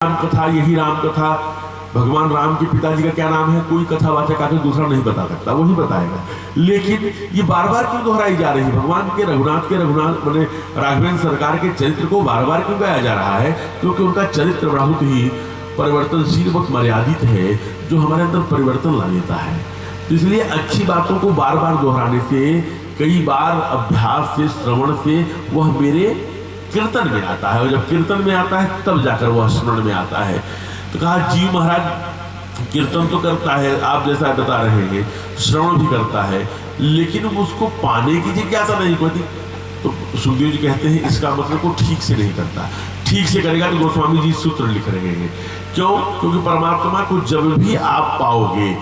राम कथा, यही राम कथा। भगवान राम के पिताजी का क्या नाम है, कोई कथावाचक आकर दूसरा नहीं बता सकता, वही बताएगा। लेकिन ये बार बार क्यों दोहराई जा रही है? भगवान के रघुनाथ मैंने राघवेंद्र सरकार के चरित्र को बार बार क्यों गाया जा रहा है? क्योंकि उनका चरित्र बहुत ही परिवर्तनशील, बहुत मर्यादित है, जो हमारे अंदर परिवर्तन ला देता है। इसलिए अच्छी बातों को बार बार दोहराने से, कई बार अभ्यास से, श्रवण से वह मेरे कीर्तन में आता है, और जब कीर्तन में आता है तब जाकर वह स्मरण में आता है। तो कहा जीव महाराज कीर्तन तो करता है, आप जैसा बता रहे हैं, श्रवण भी करता है, लेकिन उसको पाने की जिज्ञासा नहीं होती। तो सुखदेव जी कहते हैं इसका मतलब वो ठीक से नहीं करता। ठीक से करेगा तो गोस्वामी जी सूत्र लिख रहे हैं। क्यों? क्योंकि परमात्मा को जब भी आप पाओगे,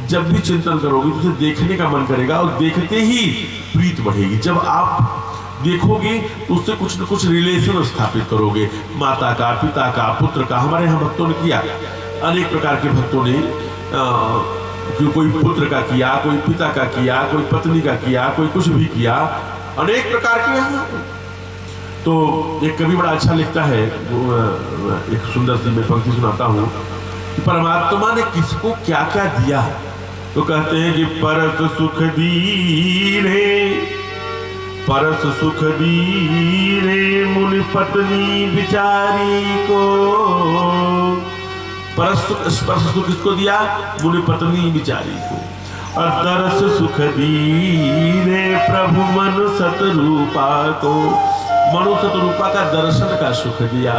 जब भी चिंतन करोगे, तो उसे देखने का मन करेगा, और देखते ही प्रीत बढ़ेगी। जब आप देखोगे तो उससे कुछ न कुछ रिलेशन स्थापित करोगे, माता का, पिता का, पुत्र का। हमारे यहाँ भक्तों ने किया, अनेक प्रकार के भक्तों ने कोई पुत्र का किया, कोई पिता का किया, कोई पत्नी का किया, कोई कुछ भी किया, अनेक प्रकार के यहाँ। तो एक कवि बड़ा अच्छा लिखता है, एक सुंदर सी मैं पंक्ति सुनाता हूँ कि परमात्मा ने किसको क्या क्या दिया। तो कहते हैं कि परस सुख दीने, परस सुख दीने मुनि पत्नी बिचारी को। स्पर्श सुख किसको दिया? मुनि पत्नी बिचारी को। और दरस सुख दीने प्रभु मनु सतरूपा को, मनु सतरूपा का दर्शन का सुख दिया।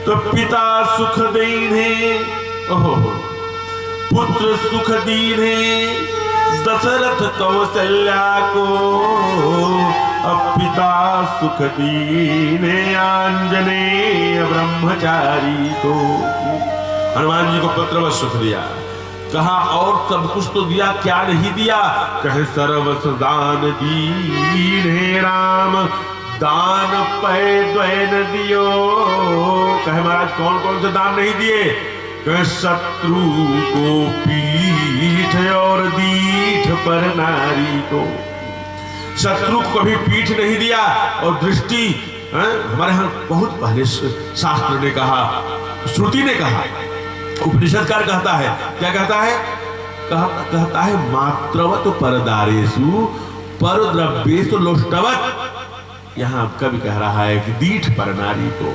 तो पिता सुख दीने, ओहो, पुत्र सुख दीने दशरथ कौशल्या को। अब पिता सुख दीने आंजनेय ब्रह्मचारी को। हनुमान जी को पुत्र सुख दिया, कहा और सब कुछ तो दिया, क्या नहीं दिया? कहे सर्वस दान दीने राम, दान पै द्वैन दियो। कहे महाराज कौन कौन से दान नहीं दिए? कहे शत्रु को पीठ और दीठ पर नारी को। शत्रु को कभी पीठ नहीं दिया, और दृष्टि, हमारे यहाँ बहुत पहले शास्त्र ने कहा, श्रुति ने कहा, उपनिषदकार कहता है, क्या कहता है? कहता है मात्रवत परदारेषु परद्रव्येषु लोष्टवत। यहाँ कवि कह रहा है कि दीठ पर नारी को।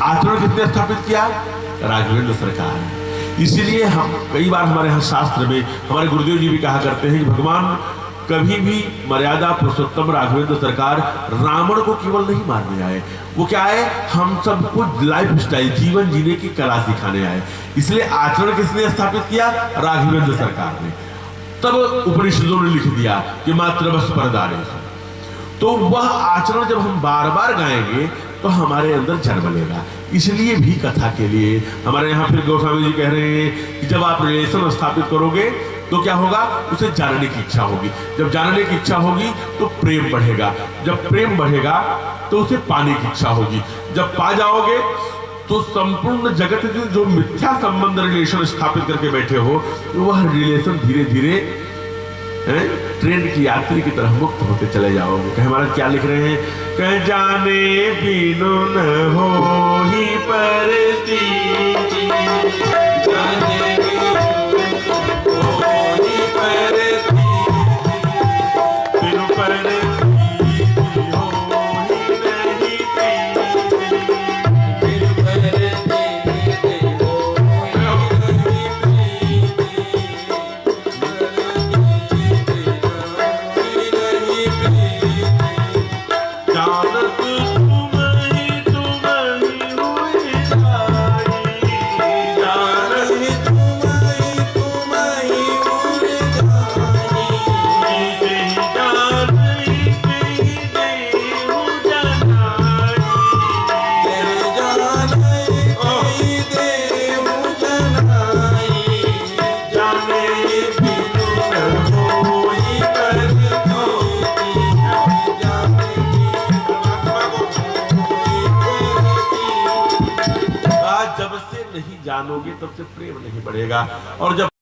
आचरण किसने स्थापित किया? राघवेंद्र सरकार। इसीलिए हम कई बार हमारे यहाँ शास्त्र में हमारे गुरुदेव जी भी कहा करते हैं कि भगवान कभी भी मर्यादा पुरुषोत्तम राघवेंद्र सरकार रावण को केवल नहीं मारने आए, वो क्या है, हम सबको लाइफ स्टाइल, जीवन जीने की कला सिखाने आए। इसलिए आचरण किसने स्थापित किया? राघवेंद्र सरकार ने। तब उपनिषदों ने लिख दिया कि मात्र बस परदारेषु। तो वह आचरण जब हम बार बार गाएंगे तो हमारे अंदर जन्म लेगा। इसलिए भी कथा के लिए हमारे यहाँ फिर गोस्वामी जी कह रहे हैं कि जब आप रिलेशन स्थापित करोगे तो क्या होगा? उसे जानने की इच्छा होगी। जब जानने की इच्छा होगी तो प्रेम बढ़ेगा। जब प्रेम बढ़ेगा तो उसे पाने की इच्छा होगी। जब पा जाओगे तो संपूर्ण जगत से जो मिथ्या संबंध रिलेशन स्थापित करके बैठे हो, वह रिलेशन धीरे धीरे ट्रेन की यात्री की तरह मुक्त होते चले जाओगे। कहे महाराज क्या लिख रहे हैं? कह जाने बिनु न हो ही परती, जाने बिनु हो ही परती, बिनु परती हो ही नहीं प्रीति, बिनु परती हो ही नहीं जानोगे तब से प्रेम नहीं बढ़ेगा। और जब